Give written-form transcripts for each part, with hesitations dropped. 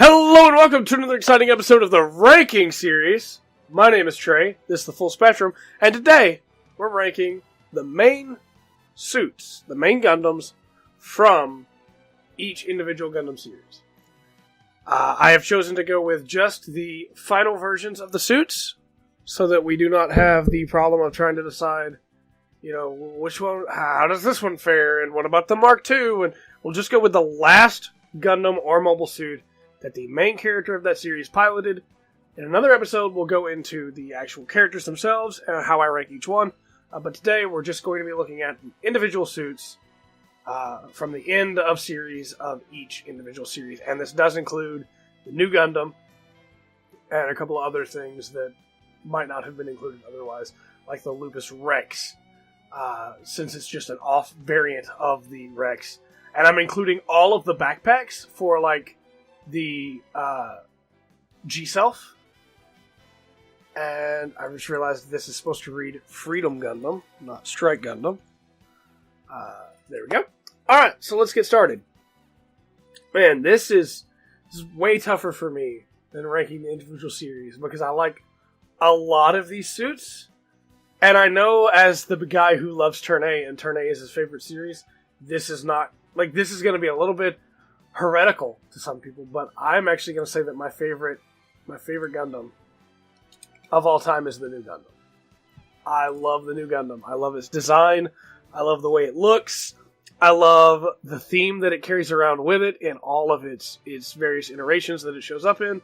Hello and welcome to another exciting episode of the Ranking Series. My name is Trey, this is the Full Spectrum, and today we're ranking the main suits, the main Gundams from each individual Gundam series. I have chosen to go with just the final versions of the suits, so that we do not have the problem of trying to decide, which one, how does this one fare, and what about the Mark II, and we'll just go with the last Gundam or mobile suit that the main character of that series piloted. In another episode, we'll go into the actual characters themselves and how I rank each one. But today, we're just going to be looking at the individual suits from the end of series of each individual series. And this does include the new Gundam and a couple of other things that might not have been included otherwise, like the Lupus Rex, since it's just an off variant of the Rex. And I'm including all of the backpacks for, the G-Self. And I just realized this is supposed to read Freedom Gundam, not Strike Gundam. There we go. Alright, so let's get started. Man, this is way tougher for me than ranking the individual series, because I like a lot of these suits. And I know, as the guy who loves Turn A, and Turn A is his favorite series, this is not, this is going to be a little bit heretical to some people, but I'm actually going to say that my favorite Gundam of all time is the new Gundam. I love the new Gundam. I love its design. I love the way it looks. I love the theme that it carries around with it in all of its various iterations that it shows up in.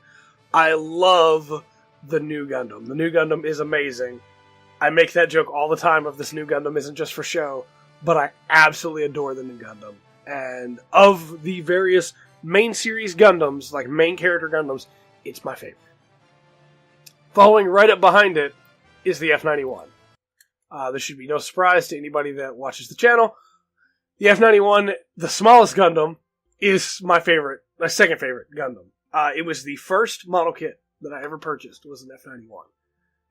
I love the new Gundam. The new Gundam is amazing. I make that joke all the time of this new Gundam isn't just for show, but I absolutely adore the new Gundam. And of the various main series Gundams, like main character Gundams, it's my favorite. Following right up behind it is the F-91. This should be no surprise to anybody that watches the channel. The F-91, the smallest Gundam, is my second favorite Gundam. It was the first model kit that I ever purchased, was an F-91.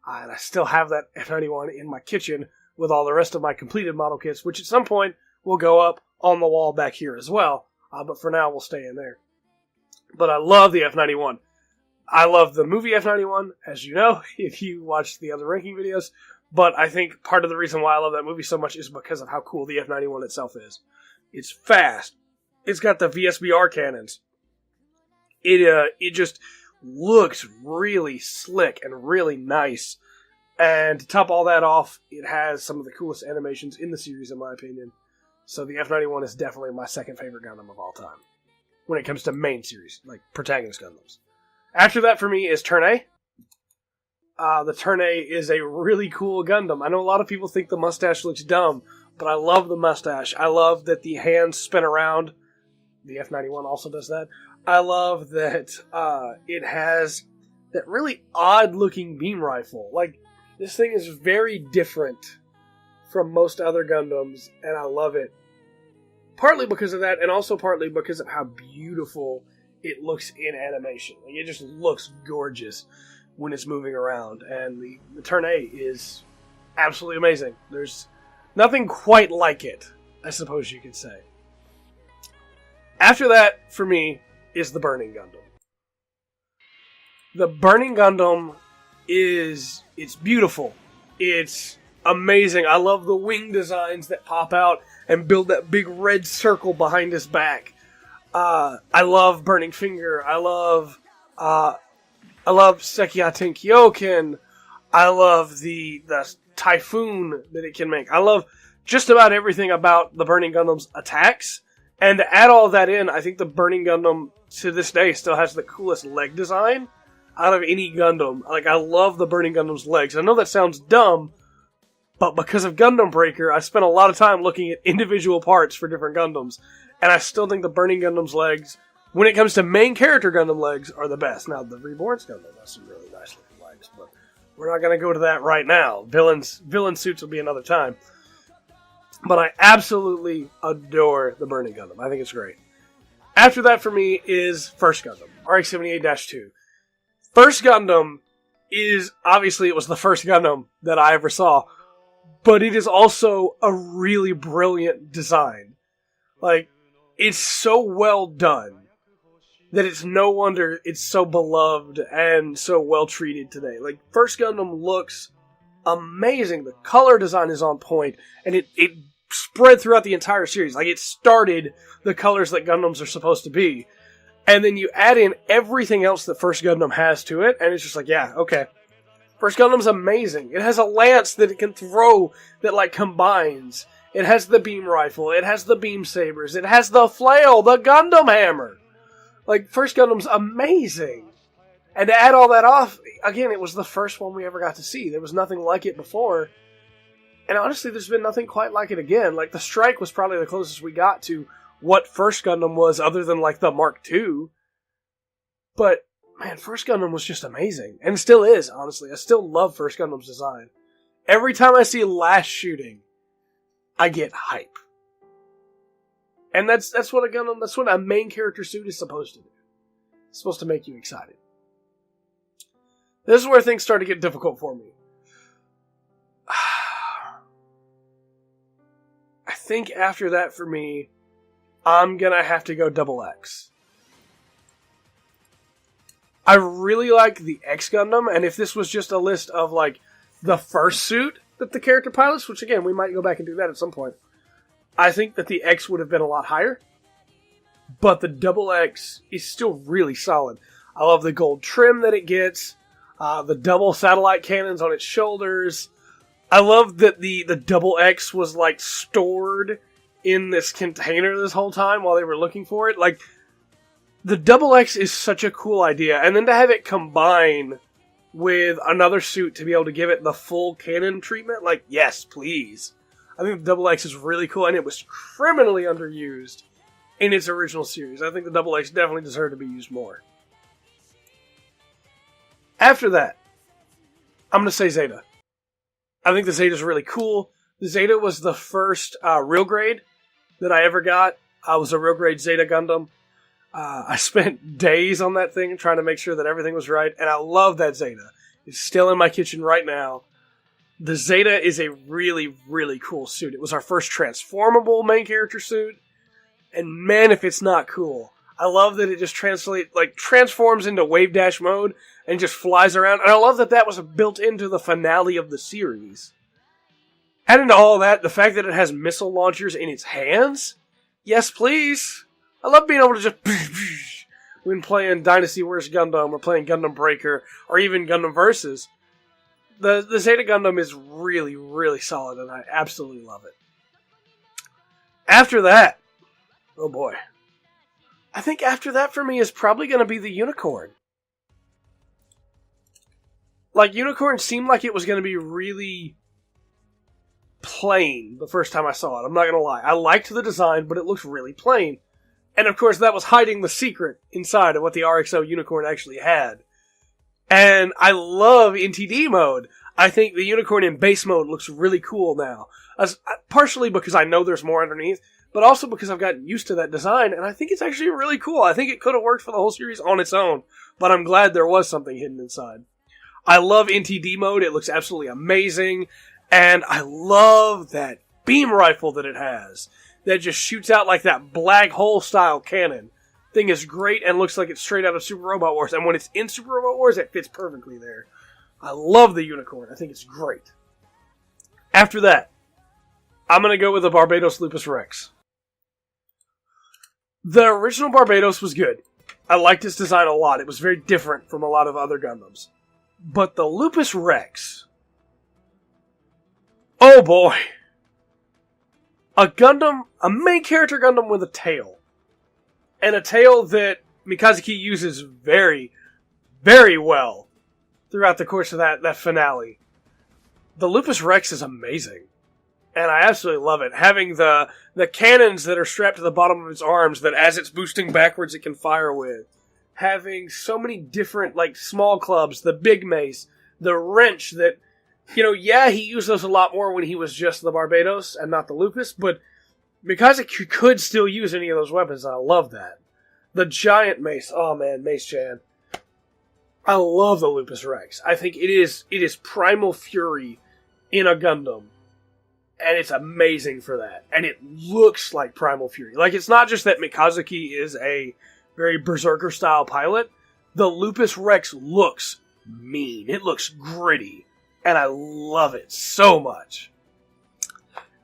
And I still have that F-91 in my kitchen with all the rest of my completed model kits, which at some point will go up on the wall back here as well. But for now, we'll stay in there. But I love the F-91. I love the movie F-91, as you know, if you watched the other ranking videos. But I think part of the reason why I love that movie so much is because of how cool the F-91 itself is. It's fast. It's got the VSBR cannons. It just looks really slick and really nice. And to top all that off, it has some of the coolest animations in the series, in my opinion. So the F-91 is definitely my second favorite Gundam of all time, when it comes to main series, like protagonist Gundams. After that for me is Turn A. The Turn A is a really cool Gundam. I know a lot of people think the mustache looks dumb, but I love the mustache. I love that the hands spin around. The F-91 also does that. I love that it has that really odd-looking beam rifle. This thing is very different from most other Gundams, and I love it. Partly because of that, and also partly because of how beautiful it looks in animation. It just looks gorgeous when it's moving around, and the Turn A is absolutely amazing. There's nothing quite like it, I suppose you could say. After that, for me, is the Burning Gundam. The Burning Gundam it's beautiful. It's amazing. I love the wing designs that pop out and build that big red circle behind his back. I love Burning Finger. I love Sekiaten Kyoken. I love the Typhoon that it can make. I love just about everything about the Burning Gundam's attacks. And to add all of that in, I think the Burning Gundam to this day still has the coolest leg design out of any Gundam. I love the Burning Gundam's legs. I know that sounds dumb, but because of Gundam Breaker, I spent a lot of time looking at individual parts for different Gundams, and I still think the Burning Gundam's legs, when it comes to main character Gundam legs, are the best. Now, the Reborn's Gundam has some really nice looking legs, but we're not going to go to that right now. Villain suits will be another time. But I absolutely adore the Burning Gundam. I think it's great. After that for me is First Gundam, RX-78-2. First Gundam is, obviously it was the first Gundam that I ever saw, but it is also a really brilliant design. It's so well done that it's no wonder it's so beloved and so well treated today. Like, First Gundam looks amazing. The color design is on point, and it spread throughout the entire series. Like, it started the colors that Gundams are supposed to be. And then you add in everything else that First Gundam has to it, and it's just like, yeah, okay. First Gundam's amazing. It has a lance that it can throw that, like, combines. It has the beam rifle. It has the beam sabers. It has the flail, the Gundam hammer. Like, First Gundam's amazing. And to add all that off, again, it was the first one we ever got to see. There was nothing like it before. And honestly, there's been nothing quite like it again. Like, the Strike was probably the closest we got to what First Gundam was, other than, like, the Mark II. But, man, First Gundam was just amazing. And still is, honestly. I still love First Gundam's design. Every time I see Last Shooting, I get hype. And that's what that's what a main character suit is supposed to do. It's supposed to make you excited. This is where things start to get difficult for me. I think after that, for me, I'm gonna have to go Double X. I really like the X Gundam, and if this was just a list of, like, the first suit that the character pilots, which, again, we might go back and do that at some point, I think that the X would have been a lot higher. But the Double X is still really solid. I love the gold trim that it gets, the double satellite cannons on its shoulders. I love that the Double X was, like, stored in this container this whole time while they were looking for it. Like, the Double X is such a cool idea. And then to have it combine with another suit to be able to give it the full cannon treatment, like, yes, please. I think the Double X is really cool, and it was criminally underused in its original series. I think the Double X definitely deserved to be used more. After that, I'm going to say Zeta. I think the Zeta is really cool. The Zeta was the first real grade that I ever got. I was a real grade Zeta Gundam. I spent days on that thing trying to make sure that everything was right, and I love that Zeta. It's still in my kitchen right now. The Zeta is a really, really cool suit. It was our first transformable main character suit, and man, if it's not cool. I love that it just transforms into wave dash mode and just flies around, and I love that that was built into the finale of the series. Add into all that, the fact that it has missile launchers in its hands? Yes, please. I love being able to just when playing Dynasty vs. Gundam or playing Gundam Breaker or even Gundam Versus. The Zeta Gundam is really, really solid, and I absolutely love it. After that, oh boy. I think after that for me is probably going to be the Unicorn. Like, Unicorn seemed like it was going to be really plain the first time I saw it. I'm not going to lie. I liked the design, but it looks really plain. And of course, that was hiding the secret inside of what the RXO Unicorn actually had. And I love NTD mode. I think the Unicorn in base mode looks really cool now. Partially because I know there's more underneath, but also because I've gotten used to that design, and I think it's actually really cool. I think it could have worked for the whole series on its own, but I'm glad there was something hidden inside. I love NTD mode. It looks absolutely amazing, and I love that beam rifle that it has that just shoots out like that black hole style cannon. Thing is great and looks like it's straight out of Super Robot Wars, and when it's in Super Robot Wars, it fits perfectly there. I love the Unicorn. I think it's great. After that, I'm going to go with the Barbados Lupus Rex. The original Barbados was good. I liked its design a lot. It was very different from a lot of other Gundams. But the Lupus Rex... oh boy. A Gundam, a main character Gundam with a tail. And a tail that Mikazuki uses very, very well throughout the course of that finale. The Lupus Rex is amazing. And I absolutely love it. Having the cannons that are strapped to the bottom of its arms that as it's boosting backwards it can fire with. Having so many different, like, small clubs, the big mace, the wrench that, he used those a lot more when he was just the Barbados and not the Lupus, but Mikazuki could still use any of those weapons, and I love that. The giant mace, oh man, Mace Chan. I love the Lupus Rex. I think it is primal fury in a Gundam. And it's amazing for that. And it looks like Primal Fury. Like, it's not just that Mikazuki is a very Berserker-style pilot, the Lupus Rex looks mean. It looks gritty. And I love it so much.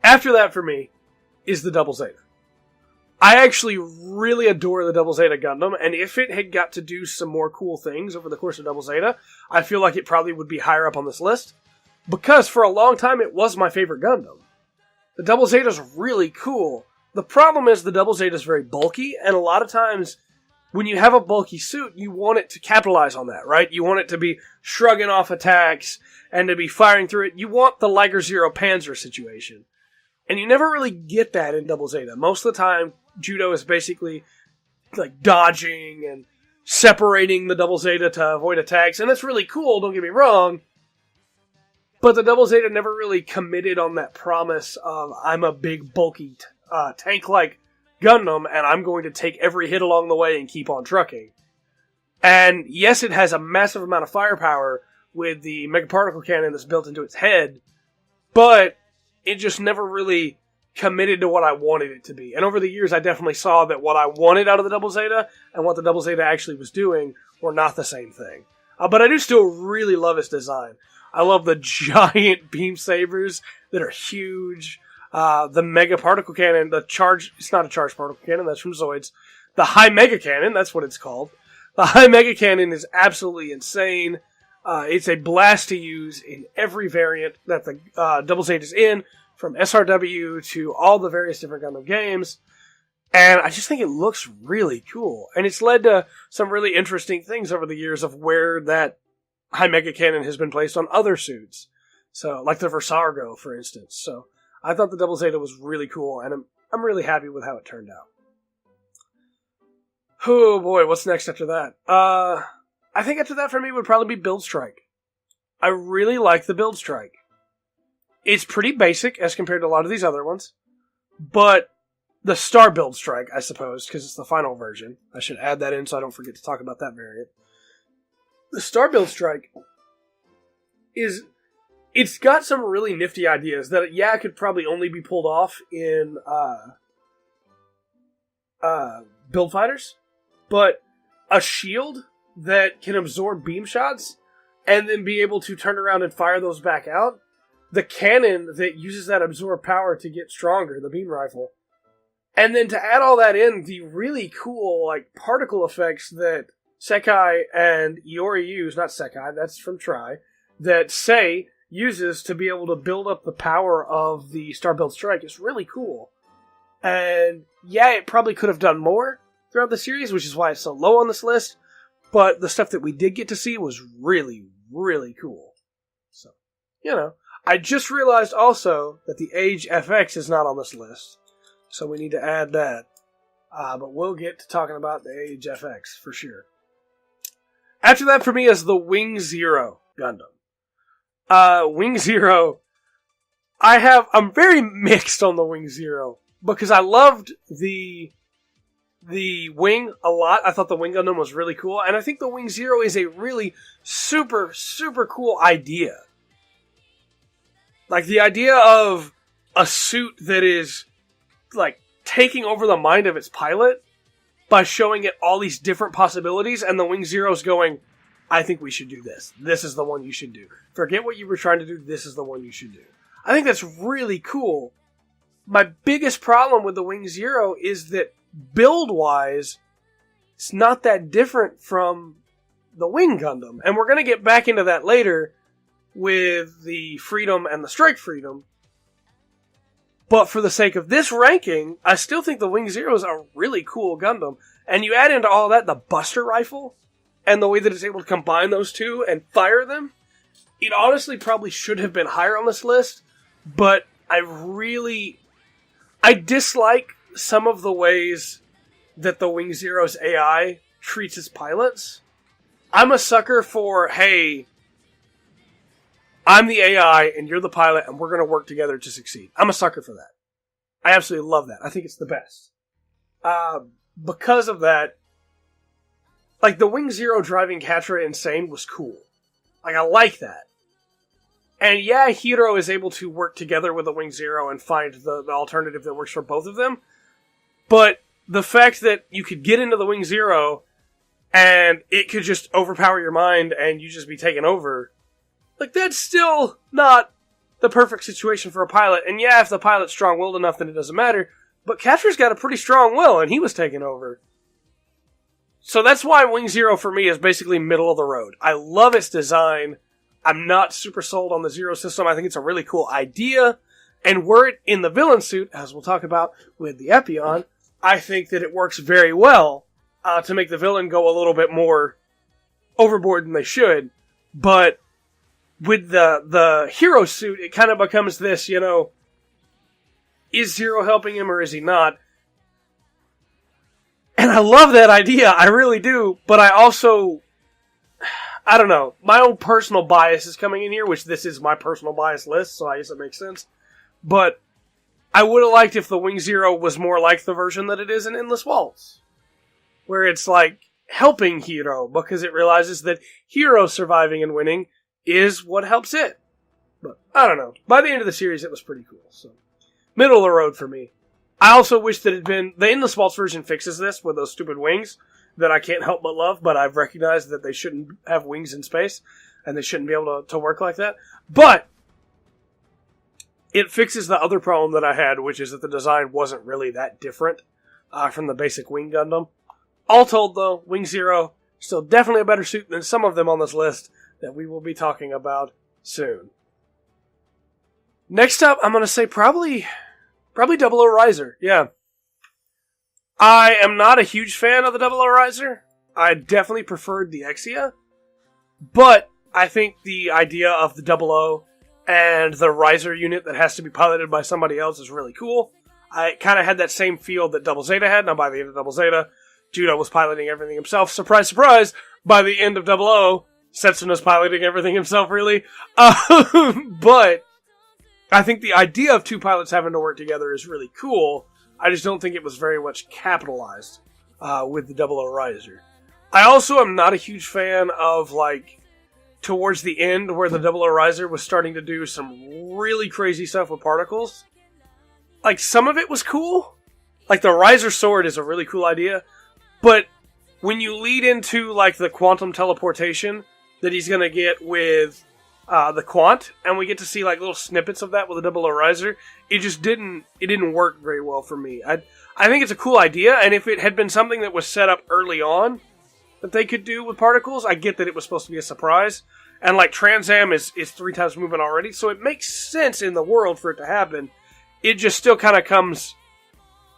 After that, for me, is the Double Zeta. I actually really adore the Double Zeta Gundam, and if it had got to do some more cool things over the course of Double Zeta, I feel like it probably would be higher up on this list, because for a long time it was my favorite Gundam. The Double Zeta's really cool. The problem is the Double Zeta's very bulky, and a lot of times when you have a bulky suit, you want it to capitalize on that, right? You want it to be shrugging off attacks and to be firing through it. You want the Liger Zero Panzer situation. And you never really get that in Double Zeta. Most of the time, Judo is basically like dodging and separating the Double Zeta to avoid attacks. And that's really cool, don't get me wrong. But the Double Zeta never really committed on that promise of, I'm a big, bulky, tank-like Gundam, and I'm going to take every hit along the way and keep on trucking. And yes, it has a massive amount of firepower with the megaparticle cannon that's built into its head, but it just never really committed to what I wanted it to be. And over the years, I definitely saw that what I wanted out of the Double Zeta and what the Double Zeta actually was doing were not the same thing. But I do still really love its design. I love the giant beam sabers that are huge. The mega particle cannon, it's not a charged particle cannon, that's from Zoids. The high mega cannon, that's what it's called. The high mega cannon is absolutely insane. It's a blast to use in every variant that the Double Zeta is in, from SRW to all the various different Gundam games. And I just think it looks really cool. And it's led to some really interesting things over the years of where that high mega cannon has been placed on other suits. So, like the Versargo, for instance. So, I thought the Double Zeta was really cool, and I'm really happy with how it turned out. Oh boy, what's next after that? I think after that for me would probably be Build Strike. I really like the Build Strike. It's pretty basic as compared to a lot of these other ones, but the Star Build Strike, I suppose, because it's the final version. I should add that in so I don't forget to talk about that variant. The Star Build Strike it's got some really nifty ideas that, yeah, could probably only be pulled off in Build Fighters, but a shield that can absorb beam shots and then be able to turn around and fire those back out. The cannon that uses that absorbed power to get stronger, the beam rifle. And then to add all that in, the really cool like particle effects that Sekai and Iori use, not Sekai, that's from Trey, that Sei uses to be able to build up the power of the Star Build Strike is really cool. And yeah, it probably could have done more throughout the series, which is why it's so low on this list. But the stuff that we did get to see was really, really cool. So, I just realized also that the Age FX is not on this list. So we need to add that. But we'll get to talking about the Age FX for sure. After that for me is the Wing Zero Gundam. Wing Zero, I'm very mixed on the Wing Zero, because I loved the Wing a lot. I thought the Wing Gundam was really cool, and I think the Wing Zero is a really super, super cool idea. Like, the idea of a suit that is, like, taking over the mind of its pilot by showing it all these different possibilities, and the Wing Zero's going, I think we should do this. This is the one you should do. Forget what you were trying to do. This is the one you should do. I think that's really cool. My biggest problem with the Wing Zero is that build-wise, it's not that different from the Wing Gundam. And we're going to get back into that later with the Freedom and the Strike Freedom. But for the sake of this ranking, I still think the Wing Zero is a really cool Gundam. And you add into all that the Buster Rifle, and the way that it's able to combine those two and fire them, it honestly probably should have been higher on this list, but I dislike some of the ways that the Wing Zero's AI treats its pilots. I'm a sucker for, hey, I'm the AI and you're the pilot and we're going to work together to succeed. I'm a sucker for that. I absolutely love that. I think it's the best. Because of that, like, the Wing Zero driving Catra Insane was cool. Like, I like that. And yeah, Hiro is able to work together with the Wing Zero and find the alternative that works for both of them. But the fact that you could get into the Wing Zero and it could just overpower your mind and you just be taken over, like, that's still not the perfect situation for a pilot. And yeah, if the pilot's strong-willed enough, then it doesn't matter. But Catcher's got a pretty strong will, and he was taken over. So that's why Wing Zero for me is basically middle of the road. I love its design. I'm not super sold on the Zero system. I think it's a really cool idea. And were it in the villain suit, as we'll talk about with the Epion, I think that it works very well to make the villain go a little bit more overboard than they should. But with the hero suit, it kind of becomes this, you know, is Zero helping him or is he not? And I love that idea, I really do, but I also, I don't know, my own personal bias is coming in here, which this is my personal bias list, so I guess it makes sense. But I would have liked if the Wing Zero was more like the version that it is in Endless Waltz, where it's like helping Hero, because it realizes that Hero surviving and winning is what helps it. But, I don't know. By the end of the series, it was pretty cool. So, middle of the road for me. I also wish that it had been... The Endless Waltz version fixes this with those stupid wings that I can't help but love, but I've recognized that they shouldn't have wings in space, and they shouldn't be able to work like that. But it fixes the other problem that I had, which is that the design wasn't really that different from the basic Wing Gundam. All told, though, Wing Zero, still definitely a better suit than some of them on this list that we will be talking about soon. Next up, I'm going to say probably Double O Riser. Yeah. I am not a huge fan of the Double O Riser. I definitely preferred the Exia. But I think the idea of the Double O and the Riser unit that has to be piloted by somebody else is really cool. I kind of had that same feel that Double Zeta had. Now, by the end of Double Zeta, Judo was piloting everything himself. Surprise, surprise! By the end of Double O, Setsuna's piloting everything himself, really. But I think the idea of two pilots having to work together is really cool. I just don't think it was very much capitalized with the Double O Riser. I also am not a huge fan of, like, towards the end where the Double O Riser was starting to do some really crazy stuff with particles. Like, some of it was cool. Like, the Riser Sword is a really cool idea. But when you lead into, like, the quantum teleportation that he's going to get with the Quant, and we get to see, like, little snippets of that with the Double O Riser, it just didn't work very well for me. I think it's a cool idea, and if it had been something that was set up early on that they could do with particles, I get that it was supposed to be a surprise. And, like, Trans Am is 3 times movement already, so it makes sense in the world for it to happen. It just still kind of comes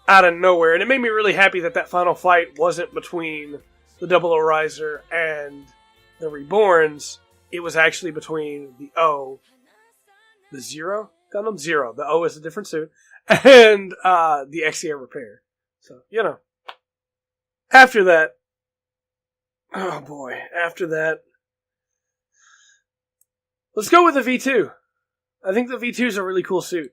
out of nowhere, and it made me really happy that that final fight wasn't between the Double O Riser and the Reborns. It was actually between the Zero Gundam? Zero. The O is a different suit. And the Exia Repair. So, you know. After that, oh boy, after that, let's go with the V2. I think the V2 is a really cool suit.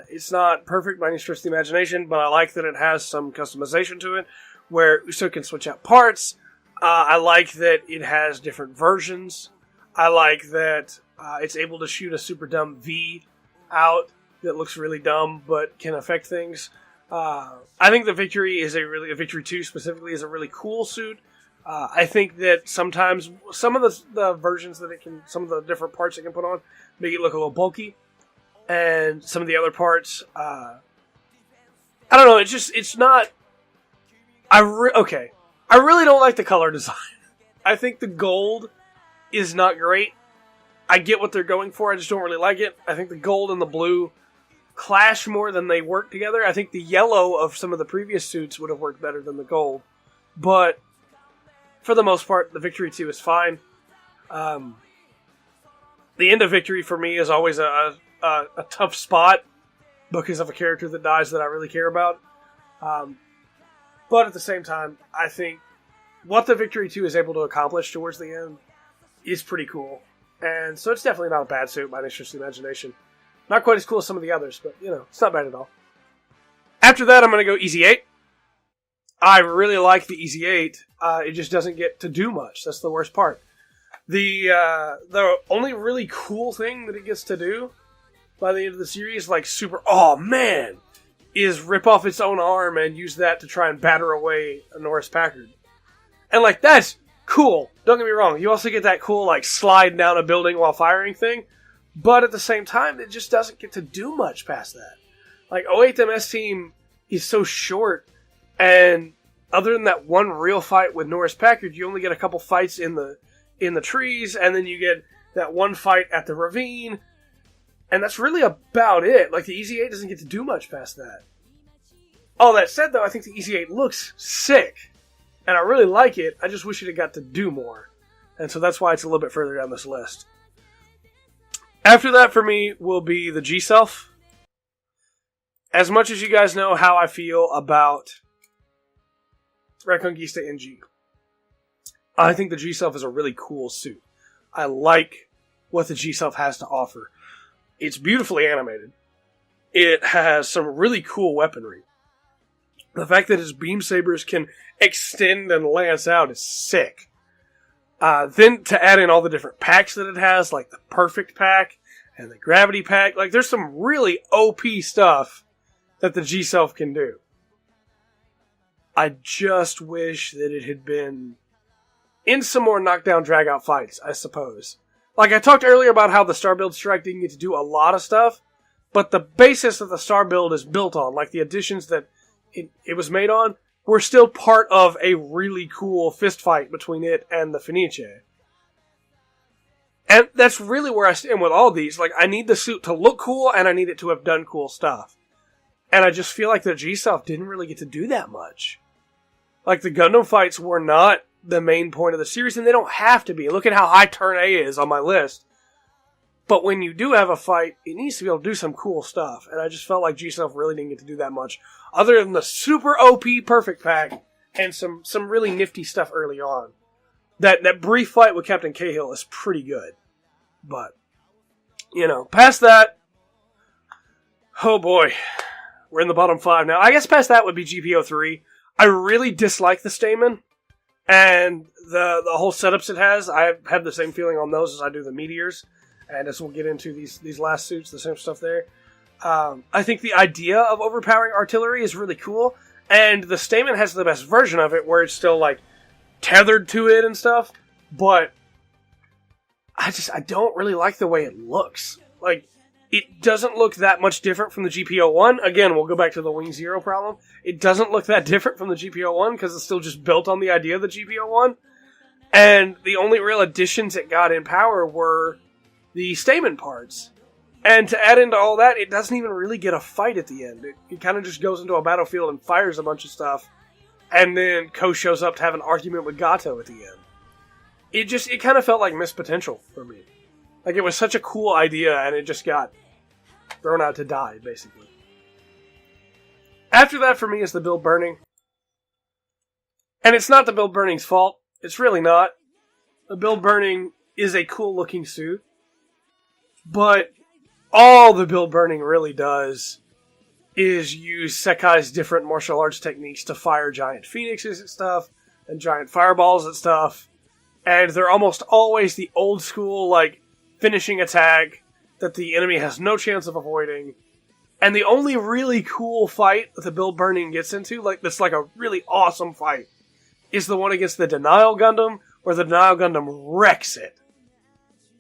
It's not perfect by any stretch of the imagination, but I like that it has some customization to it, where Uso can switch out parts. I like that it has different versions. I like that it's able to shoot a super dumb V out that looks really dumb, but can affect things. I think the Victory a Victory 2 specifically is a really cool suit. I think that sometimes some of the versions that some of the different parts it can put on make it look a little bulky. And some of the other parts, I don't know, it's not, I really don't like the color design. I think the gold is not great. I get what they're going for, I just don't really like it. I think the gold and the blue clash more than they work together. I think the yellow of some of the previous suits would have worked better than the gold. But, for the most part, the Victory 2 is fine. The end of Victory for me is always a tough spot because of a character that dies that I really care about. But at the same time, I think what the Victory 2 is able to accomplish towards the end is pretty cool. And so it's definitely not a bad suit by any stretch of the imagination. Not quite as cool as some of the others, but, you know, it's not bad at all. After that, I'm going to go Easy 8. I really like the Easy 8. It just doesn't get to do much. That's the worst part. The only really cool thing that it gets to do by the end of the series, like super, oh man, is rip off its own arm and use that to try and batter away a Norris Packard. And, like, that's cool. Don't get me wrong. You also get that cool, like, slide down a building while firing thing. But at the same time, it just doesn't get to do much past that. Like, 08MS team is so short, and other than that one real fight with Norris Packard, you only get a couple fights in the trees, and then you get that one fight at the ravine, and that's really about it. Like, the EZ-8 doesn't get to do much past that. All that said, though, I think the EZ-8 looks sick, and I really like it. I just wish it had got to do more, and so that's why it's a little bit further down this list. After that, for me, will be the G-Self. As much as you guys know how I feel about Reconquista NG, I think the G-Self is a really cool suit. I like what the G-Self has to offer. It's beautifully animated. It has some really cool weaponry. The fact that his beam sabers can extend and lance out is sick. Then to add in all the different packs that it has, like the Perfect Pack and the Gravity Pack, like there's some really OP stuff that the G-Self can do. I just wish that it had been in some more knockdown drag-out fights, I suppose. Like I talked earlier about how the Star Build Strike didn't get to do a lot of stuff, but the basis that the Star Build is built on, like the additions that it was made on, were still part of a really cool fist fight between it and the Fenice. And that's really where I stand with all these. Like, I need the suit to look cool, and I need it to have done cool stuff. And I just feel like the G-Self didn't really get to do that much. Like, the Gundam fights were not the main point of the series, and they don't have to be. Look at how high Turn A is on my list. But when you do have a fight, it needs to be able to do some cool stuff. And I just felt like G-Self really didn't get to do that much. Other than the super OP Perfect Pack and some really nifty stuff early on. That brief fight with Captain Cahill is pretty good. But, you know, past that, oh boy, we're in the bottom 5 now. I guess past that would be GPO3. I really dislike the Stamen. And the whole setups it has, I have the same feeling on those as I do the Meteors. And as we'll get into these last suits, the same stuff there. I think the idea of overpowering artillery is really cool. And the Stamen has the best version of it, where it's still, like, tethered to it and stuff. But I don't really like the way it looks. Like, it doesn't look that much different from the GPO-1. Again, we'll go back to the Wing Zero problem. It doesn't look that different from the GPO-1, because it's still just built on the idea of the GPO-1. And the only real additions it got in power were the Stamen parts. And to add into all that, it doesn't even really get a fight at the end. It kind of just goes into a battlefield and fires a bunch of stuff. And then Ko shows up to have an argument with Gato at the end. It kind of felt like missed potential for me. Like, it was such a cool idea, and it just got thrown out to die, basically. After that, for me, is the build burning. And it's not the build burning's fault. It's really not. The build burning is a cool-looking suit. But all the build burning really does is use Sekai's different martial arts techniques to fire giant phoenixes at stuff, and giant fireballs at stuff. And they're almost always the old school, like, finishing attack that the enemy has no chance of avoiding. And the only really cool fight that the build burning gets into, like, that's like a really awesome fight, is the one against the Denial Gundam, where the Denial Gundam wrecks it.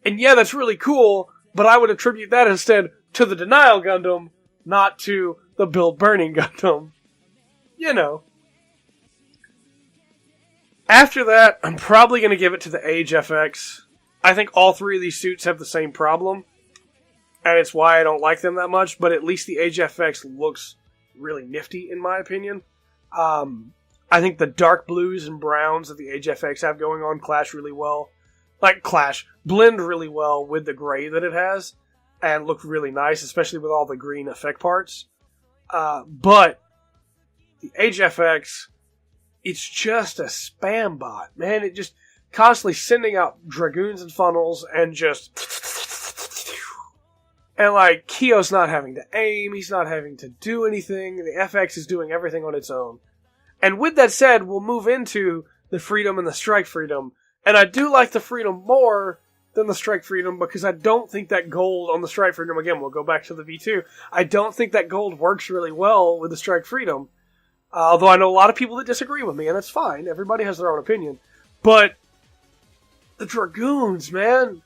And yeah, that's really cool, but I would attribute that instead to the Denial Gundam, not to the build burning Gundam. You know. After that, I'm probably going to give it to the Age FX. I think all three of these suits have the same problem, and it's why I don't like them that much, but at least the Age FX looks really nifty, in my opinion. I think the dark blues and browns that the Age FX have going on clash really well. Blend really well with the gray that it has, and look really nice, especially with all the green effect parts. But the Age FX, it's just a spam bot, man. It just constantly sending out dragoons and funnels and just... And, like, Kyo's not having to aim, he's not having to do anything, the FX is doing everything on its own. And with that said, we'll move into the Freedom and the Strike Freedom. And I do like the Freedom more than the Strike Freedom, because I don't think that gold on the Strike Freedom, again, we'll go back to the V2, I don't think that gold works really well with the Strike Freedom. Although I know a lot of people that disagree with me, and that's fine. Everybody has their own opinion. But the Dragoons, man,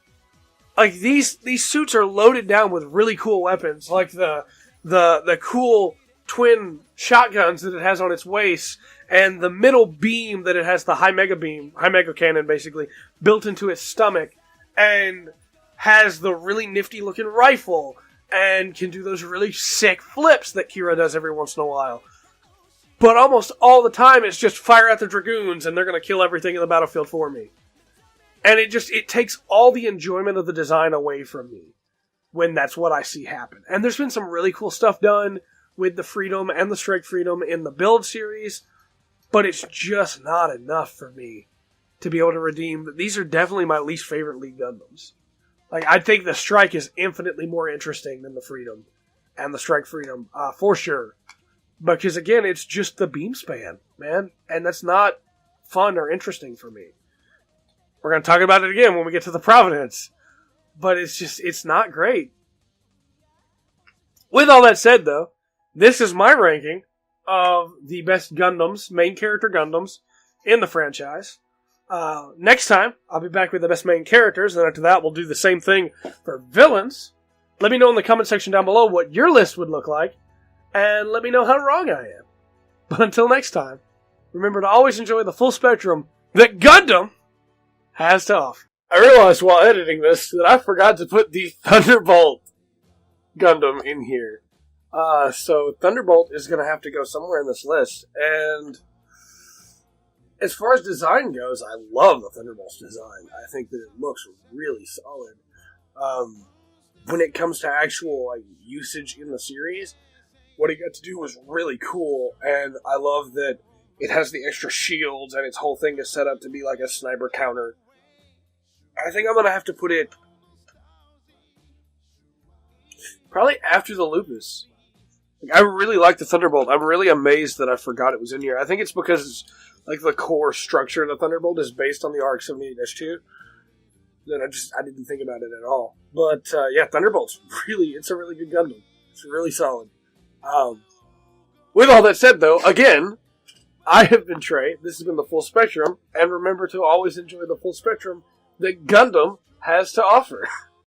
like these suits are loaded down with really cool weapons, like the cool twin shotguns that it has on its waist, and the middle beam that it has the high mega cannon basically built into its stomach, and has the really nifty looking rifle, and can do those really sick flips that Kira does every once in a while. But almost all the time, it's just fire at the Dragoons, and they're going to kill everything in the battlefield for me. And it takes all the enjoyment of the design away from me when that's what I see happen. And there's been some really cool stuff done with the Freedom and the Strike Freedom in the build series, but it's just not enough for me to be able to redeem. These are definitely my least favorite League Gundams. Like, I think the Strike is infinitely more interesting than the Freedom and the Strike Freedom, for sure. Because, again, it's just the beam span, man. And that's not fun or interesting for me. We're going to talk about it again when we get to the Providence. But it's not great. With all that said, though, this is my ranking of the best Gundams, main character Gundams, in the franchise. Next time, I'll be back with the best main characters. And after that, we'll do the same thing for villains. Let me know in the comment section down below what your list would look like. And let me know how wrong I am. But until next time, remember to always enjoy the full spectrum that Gundam has to offer. I realized while editing this that I forgot to put the Thunderbolt Gundam in here. So Thunderbolt is going to have to go somewhere in this list. And as far as design goes, I love the Thunderbolt's design. I think that it looks really solid. When it comes to actual usage in the series, what he got to do was really cool, and I love that it has the extra shields, and its whole thing is set up to be like a sniper counter. I think I'm going to have to put it probably after the Lupus. I really like the Thunderbolt. I'm really amazed that I forgot it was in here. I think it's because the core structure of the Thunderbolt is based on the RX-78-2. That I didn't think about it at all. But, yeah, Thunderbolt's it's a really good Gundam. It's really solid. With all that said, though, again, I have been Trey. This has been the Full Spectrum, and remember to always enjoy the full spectrum that Gundam has to offer.